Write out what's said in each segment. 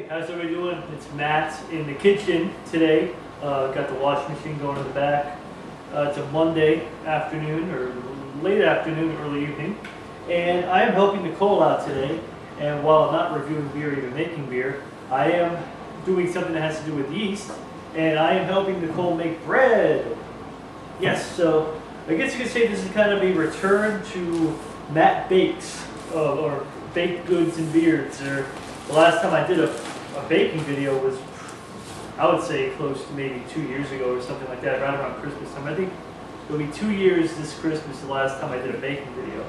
Hey, how's everybody doing? It's Matt in the kitchen today. Got the washing machine going in the back. It's a Monday afternoon or late afternoon, early evening. And I am helping Nicole out today. And while I'm not reviewing beer or even making beer, I am doing something that has to do with yeast. And I am helping Nicole make bread. Yes, so I guess you could say this is kind of a return to Matt Bakes, or baked goods and beards. Or the last time I did a baking video was, I would say, close to maybe 2 years ago or something like that, right around Christmas time. I think it'll be 2 years this Christmas, the last time I did a baking video.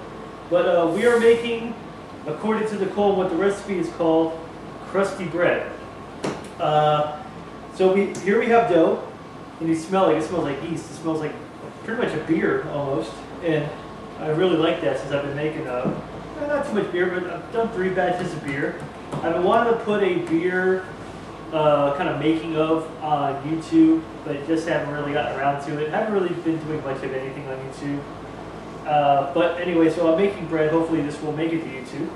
But we are making, according to Nicole, what the recipe is called, crusty bread. Here we have dough, and it smells like yeast. It smells like pretty much a beer almost, and I really like that since I've been making not too much beer, but I've done 3 batches of beer. I've been wanting to put a beer kind of making of on YouTube, but just haven't really gotten around to it. I haven't really been doing much of anything on YouTube. But anyway, so I'm making bread. Hopefully this will make it to YouTube.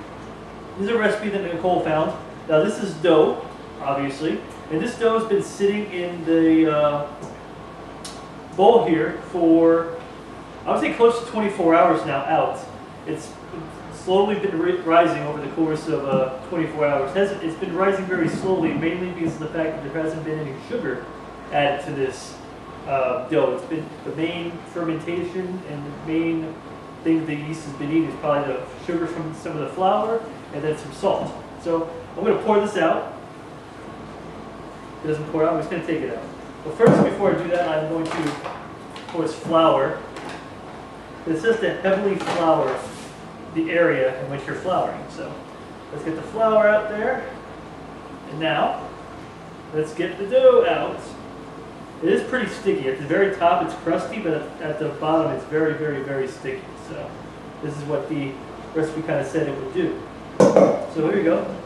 This is a recipe that Nicole found. Now this is dough, obviously, and this dough has been sitting in the bowl here for, I would say, close to 24 hours now out. It's slowly been rising over the course of 24 hours. It's been rising very slowly, mainly because of the fact that there hasn't been any sugar added to this dough. It's been the main fermentation, and the main thing the yeast has been eating is probably the sugar from some of the flour and then some salt. So I'm going to pour this out. It doesn't pour out, I'm just going to take it out. But first, before I do that, I'm going to pour this flour. It says to heavily flour the area in which you're flouring. So let's get the flour out there. And now, let's get the dough out. It is pretty sticky. At the very top it's crusty, but at the bottom it's very, very, very sticky. So this is what the recipe kind of said it would do. So here you go.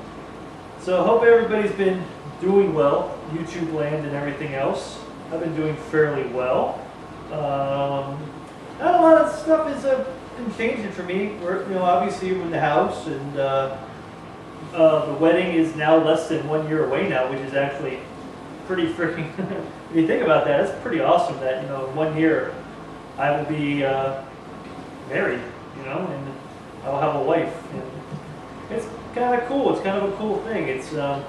So I hope everybody's been doing well, YouTube land and everything else. I've been doing fairly well. Not a lot of stuff has been changing for me. We're, obviously we're in the house, and the wedding is now less than 1 year away now, which is actually pretty freaking. If you think about that, it's pretty awesome that in 1 year I will be married, and I will have a wife. And it's kind of cool. It's kind of a cool thing. It's not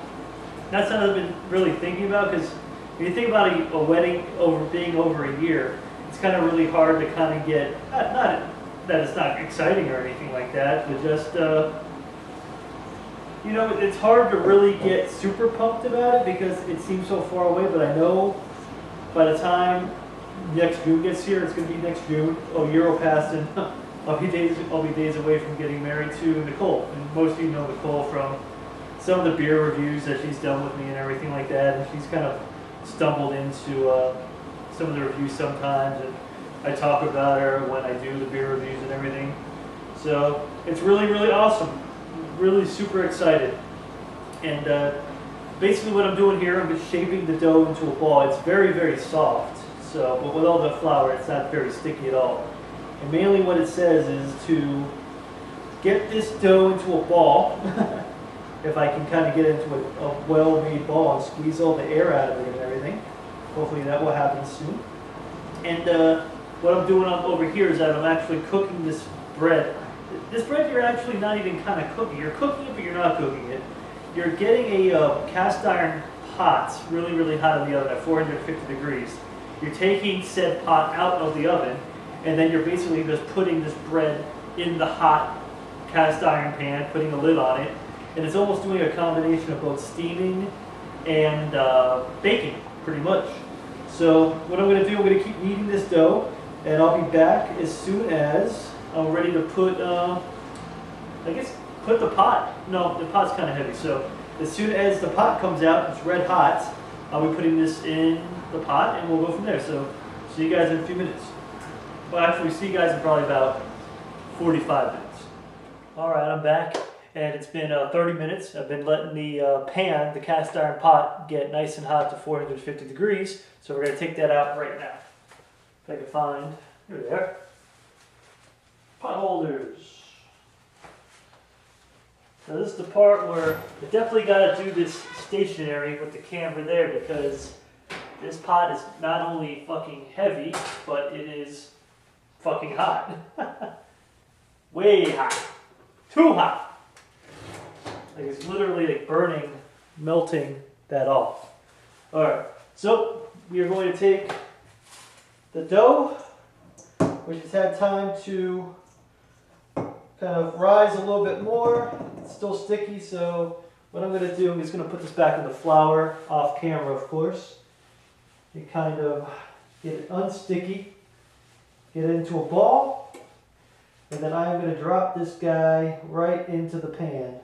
something I've been really thinking about, because when you think about a wedding being over a year, it's kind of really hard to kind of get, not that it's not exciting or anything like that, but just, it's hard to really get super pumped about it because it seems so far away. But I know by the time next June gets here, it's going to be next June, a year will pass, and I'll be days away from getting married to Nicole. And most of you know Nicole from some of the beer reviews that she's done with me and everything like that, and she's kind of stumbled into some of the reviews sometimes, and I talk about her when I do the beer reviews and everything. So it's really, really awesome. Really super excited. And basically what I'm doing here, I'm just shaping the dough into a ball. It's very, very soft. So, but with all the flour, it's not very sticky at all. And mainly what it says is to get this dough into a ball. If I can kind of get it into a well-made ball and squeeze all the air out of it and everything. Hopefully that will happen soon. And what I'm doing over here is that I'm actually cooking this bread. This bread you're actually not even kind of cooking. You're cooking it, but you're not cooking it. You're getting a cast iron pot really, really hot in the oven at 450 degrees. You're taking said pot out of the oven, and then you're basically just putting this bread in the hot cast iron pan, putting a lid on it, and it's almost doing a combination of both steaming and baking, pretty much. So what I'm going to do, I'm going to keep kneading this dough, and I'll be back as soon as I'm ready to put, put the pot. No, the pot's kind of heavy. So as soon as the pot comes out, it's red hot, I'll be putting this in the pot, and we'll go from there. So see you guys in a few minutes. Well, actually, see you guys in probably about 45 minutes. All right, I'm back. And it's been 30 minutes. I've been letting the pan, the cast iron pot, get nice and hot to 450 degrees. So we're going to take that out right now. If I can find, here they are, pot holders. So this is the part where I definitely got to do this stationary with the camera there because this pot is not only fucking heavy, but it is fucking hot. Way hot. Too hot. Like it's literally like burning, melting that off. Alright, so we are going to take the dough, which has had time to kind of rise a little bit more. It's still sticky, so what I'm going to do is going to put this back in the flour, off camera of course, and kind of get it unsticky, get it into a ball, and then I'm going to drop this guy right into the pan.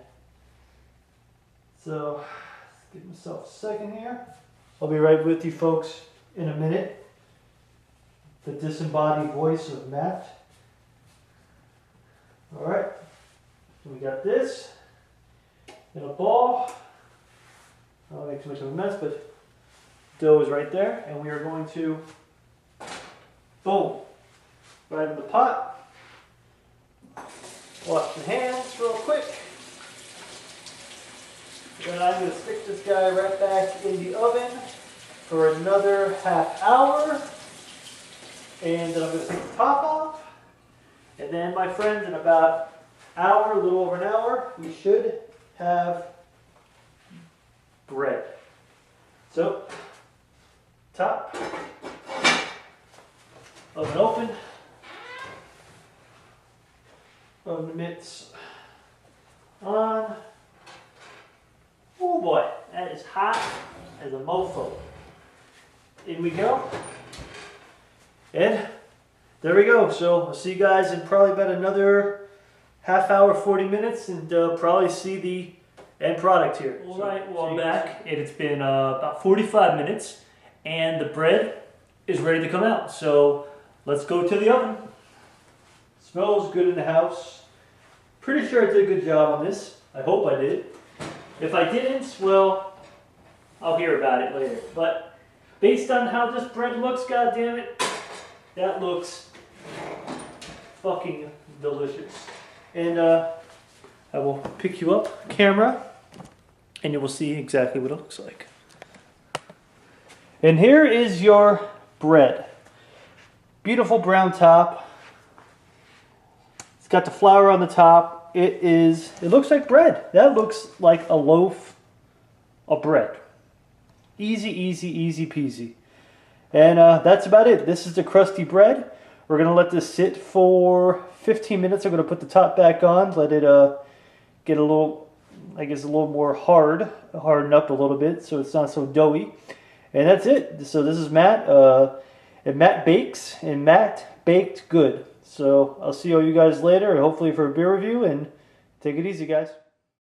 So, let's give myself a second here. I'll be right with you folks in a minute. The disembodied voice of Matt. Alright, so we got this in a ball. I don't make too much of a mess, but dough is right there, and we are going to, boom, right in the pot. Wash the hands real quick. Then I'm going to stick this guy right back in the oven for another half hour. And then I'm going to take the top off. And then, my friends, in about an hour, a little over an hour, we should have bread. So, top, oven open, oven mitts on. Oh boy, that is hot as a mofo. In we go. And there we go. So I'll see you guys in probably about another half hour, 40 minutes, and probably see the end product here. All right, well, I'm back, and it's been about 45 minutes, and the bread is ready to come out. So let's go to the oven. Smells good in the house. Pretty sure I did a good job on this. I hope I did. If I didn't, well, I'll hear about it later. But based on how this bread looks, goddammit, that looks fucking delicious. And I will pick you up, camera, and you will see exactly what it looks like. And here is your bread. Beautiful brown top. It's got the flour on the top. It looks like bread. That looks like a loaf of bread. Easy, easy, easy peasy. And that's about it. This is the crusty bread. We're going to let this sit for 15 minutes. I'm going to put the top back on, let it get a little, I guess, a little more harden up a little bit so it's not so doughy. And that's it. So this is Matt. And Matt bakes, and Matt baked good. So I'll see all you guys later, and hopefully for a beer review, and take it easy, guys.